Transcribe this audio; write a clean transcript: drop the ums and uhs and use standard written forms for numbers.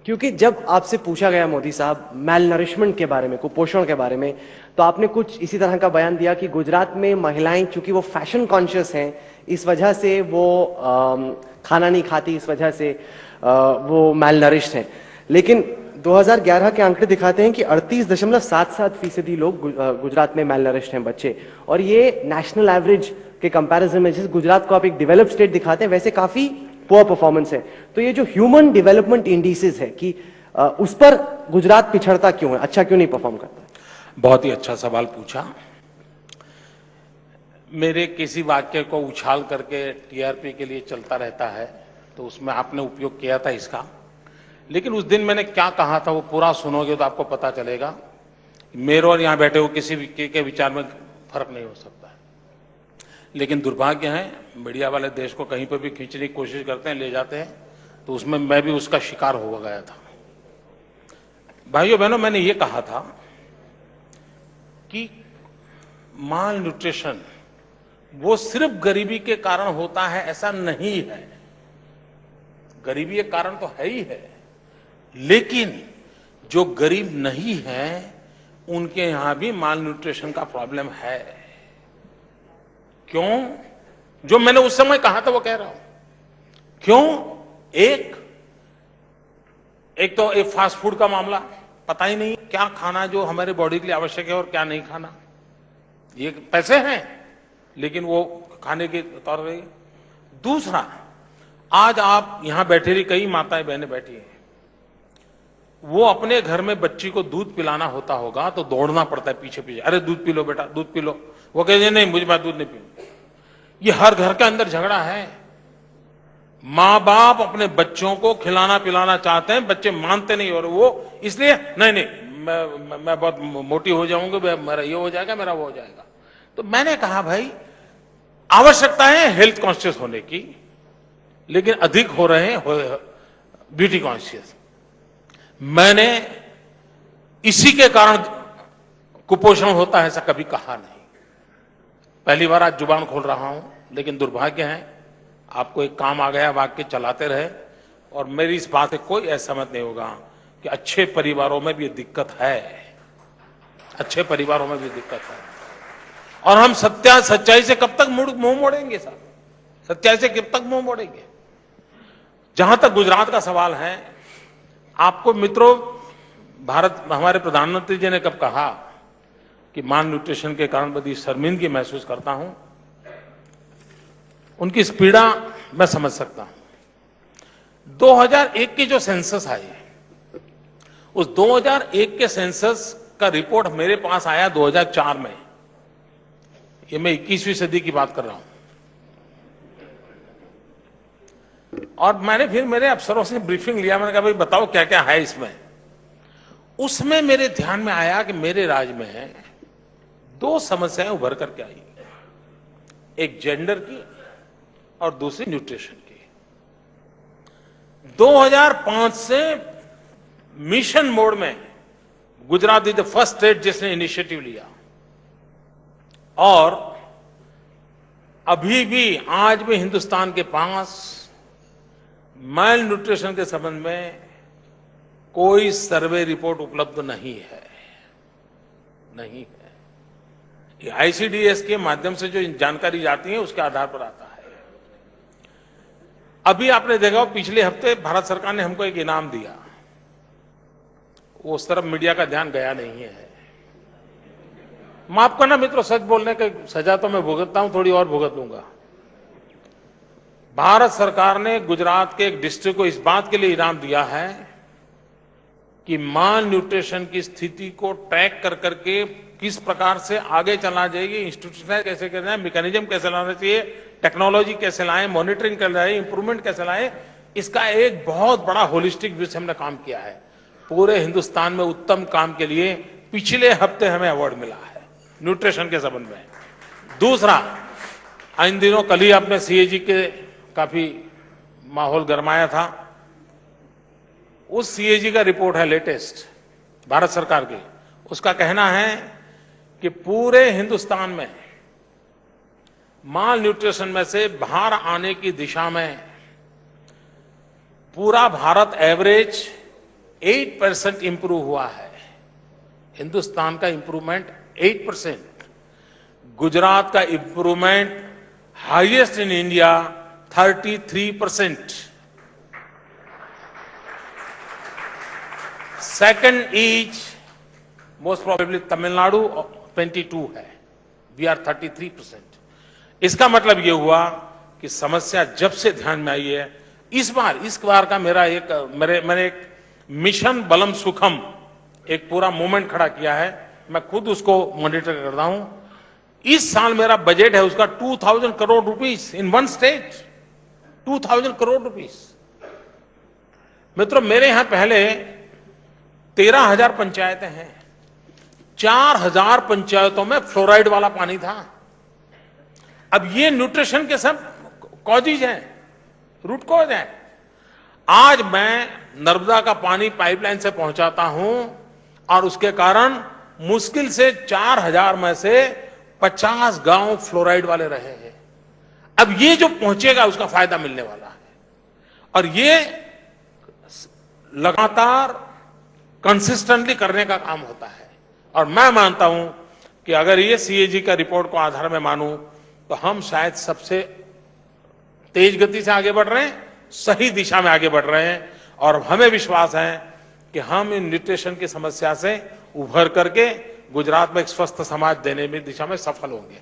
क्योंकि जब आपसे पूछा गया मोदी साहब मैल नरिशमेंट के बारे में, कुपोषण के बारे में, तो आपने कुछ इसी तरह का बयान दिया कि गुजरात में महिलाएं चूंकि वो फैशन कॉन्शियस हैं, इस वजह से वो खाना नहीं खाती, इस वजह से वो मैल नरिश्ड हैं। लेकिन 2011 के आंकड़े दिखाते हैं कि 38.77% लोग गुजरात में मैल नरिश्ड हैं बच्चे, और ये नेशनल एवरेज के कंपैरिजन में, जिस गुजरात को आप एक डेवलप्ड स्टेट दिखाते हैं, वैसे काफी पुअर परफॉर्मेंस है। तो ये जो ह्यूमन डेवलपमेंट इंडिसेस है कि उस पर गुजरात पिछड़ता क्यों है, अच्छा क्यों नहीं परफॉर्म करता? बहुत ही अच्छा सवाल पूछा। मेरे किसी वाक्य को उछाल करके टीआरपी के लिए चलता रहता है, तो उसमें आपने उपयोग किया था इसका। लेकिन उस दिन मैंने क्या कहा था वो पूरा सुनोगे तो आपको पता चलेगा। मेरे और यहां बैठे हुए किसी के विचार में फर्क नहीं हो सकता है। लेकिन दुर्भाग्य है, मीडिया वाले देश को कहीं पर भी खींचने की कोशिश करते हैं, ले जाते हैं, तो उसमें मैं भी उसका शिकार हो गया था। भाइयों बहनों, मैंने ये कहा था कि माल न्यूट्रिशन वो सिर्फ गरीबी के कारण होता है ऐसा नहीं है। गरीबी एक कारण तो है ही है, लेकिन जो गरीब नहीं है उनके यहां भी माल न्यूट्रिशन का प्रॉब्लम है। क्यों? जो मैंने उस समय कहा था वो कह रहा हूं। क्यों? एक तो एक फास्ट फूड का मामला, पता ही नहीं क्या खाना जो हमारे बॉडी के लिए आवश्यक है और क्या नहीं खाना। ये पैसे हैं लेकिन वो खाने के तौर पर। दूसरा, आज आप यहां बैठे रही कई माताएं बहनें बैठी हैं, वो अपने घर में बच्ची को दूध पिलाना होता होगा तो दौड़ना पड़ता है पीछे पीछे, अरे दूध पी लो बेटा, दूध पी लो। वो कहते नहीं, मुझे मैं दूध नहीं पीऊं। ये हर घर के अंदर झगड़ा है। मां बाप अपने बच्चों को खिलाना पिलाना चाहते हैं, बच्चे मानते नहीं, और वो इसलिए नहीं मैं बहुत मोटी हो जाऊंगी, मेरा ये हो जाएगा, मेरा वो हो जाएगा। तो मैंने कहा भाई, आवश्यकता है हेल्थ कॉन्शियस होने की, लेकिन अधिक हो रहे हैं ब्यूटी कॉन्शियस। मैंने इसी के कारण कुपोषण होता है ऐसा कभी कहा नहीं। पहली बार आज जुबान खोल रहा हूं, लेकिन दुर्भाग्य है आपको एक काम आ गया, वाक्य चलाते रहे, और मेरी इस बात से कोई असहमत नहीं होगा कि अच्छे परिवारों में भी ये दिक्कत है। अच्छे परिवारों में भी दिक्कत है, और हम सच्चाई से कब तक मुंह मोड़ेंगे साहब? सच्चाई से कब तक मुंह मोड़ेंगे? जहां तक गुजरात का सवाल है, आपको मित्रों, भारत हमारे प्रधानमंत्री जी ने कब कहा कि माल न्यूट्रिशन के कारण बड़ी शर्मिंदगी महसूस करता हूं, उनकी इस पीड़ा मैं समझ सकता हूं। 2001 की जो सेंसस आई, उस 2001 के सेंसस का रिपोर्ट मेरे पास आया 2004 में। ये मैं 21वीं सदी की बात कर रहा हूं। और मैंने फिर मेरे अफसरों से ब्रीफिंग लिया, मैंने कहा भाई बताओ क्या क्या है इसमें। उसमें मेरे ध्यान में आया कि मेरे राज्य में दो समस्याएं उभर करके आई, एक जेंडर की और दूसरी न्यूट्रिशन की। 2005 से मिशन मोड में Gujarat is the first state जिसने इनिशिएटिव लिया, और अभी भी आज भी हिंदुस्तान के पास माल न्यूट्रिशन के संबंध में कोई सर्वे रिपोर्ट उपलब्ध नहीं है। ये आईसीडीएस के माध्यम से जो जानकारी जाती है उसके आधार पर आता है। अभी आपने देखा, पिछले हफ्ते भारत सरकार ने हमको एक इनाम दिया, वो उस तरफ मीडिया का ध्यान गया नहीं है। माफ करना मित्रों, सच बोलने की सजा तो मैं भुगतता हूं, थोड़ी और भुगत लूंगा। भारत सरकार ने गुजरात के एक डिस्ट्रिक्ट को इस बात के लिए इनाम दिया है कि माल न्यूट्रिशन की स्थिति को ट्रैक कर करके किस प्रकार से आगे चलना चाहिए, इंस्टीट्यूशनल कैसे करना है, मैकेनिज्म कैसे लाना चाहिए, टेक्नोलॉजी कैसे लाएं, मॉनिटरिंग कैसे लाएं, इंप्रूवमेंट कैसे लाएं, इसका एक बहुत बड़ा होलिस्टिक व्यू से हमने काम किया है। पूरे हिंदुस्तान में उत्तम काम के लिए पिछले हफ्ते हमें अवार्ड मिला है न्यूट्रिशन के संबंध में। दूसरा, इन दिनों कल ही आपने सीएजी के काफी माहौल गरमाया था, उस सीएजी का रिपोर्ट है लेटेस्ट भारत सरकार की। उसका कहना है कि पूरे हिंदुस्तान में माल न्यूट्रिशन में से बाहर आने की दिशा में पूरा भारत एवरेज 8% इंप्रूव हुआ है। हिंदुस्तान का इंप्रूवमेंट 8%, गुजरात का improvement highest in India 33%। Second is most probably Tamil Nadu 22 है, वी आर 33%। इसका मतलब यह हुआ कि समस्या जब से ध्यान में आई है, इस बार का मैंने एक मिशन बलम सुखम एक पूरा मूवमेंट खड़ा किया है, मैं खुद उसको मॉनिटर करता हूं। इस साल मेरा बजट है उसका 2000 crore rupees in one state, 2000 crore rupees. मित्रों, मेरे यहां पहले 13,000 पंचायतें हैं, 4,000 पंचायतों में फ्लोराइड वाला पानी था। अब ये न्यूट्रिशन के सब कॉजेज हैं, रूट कॉज हैं। आज मैं नर्मदा का पानी पाइपलाइन से पहुंचाता हूं और उसके कारण मुश्किल से 4,000 में से 50 गांव फ्लोराइड वाले रहे हैं। अब ये जो पहुंचेगा उसका फायदा मिलने वाला है और ये लगातार कंसिस्टेंटली करने का काम होता है। और मैं मानता हूं कि अगर ये सीएजी का रिपोर्ट को आधार में मानूं तो हम शायद सबसे तेज गति से आगे बढ़ रहे हैं, सही दिशा में आगे बढ़ रहे हैं और हमें विश्वास है कि हम इन न्यूट्रिशन की समस्या से उभर करके गुजरात में एक स्वस्थ समाज देने में दिशा में सफल होंगे।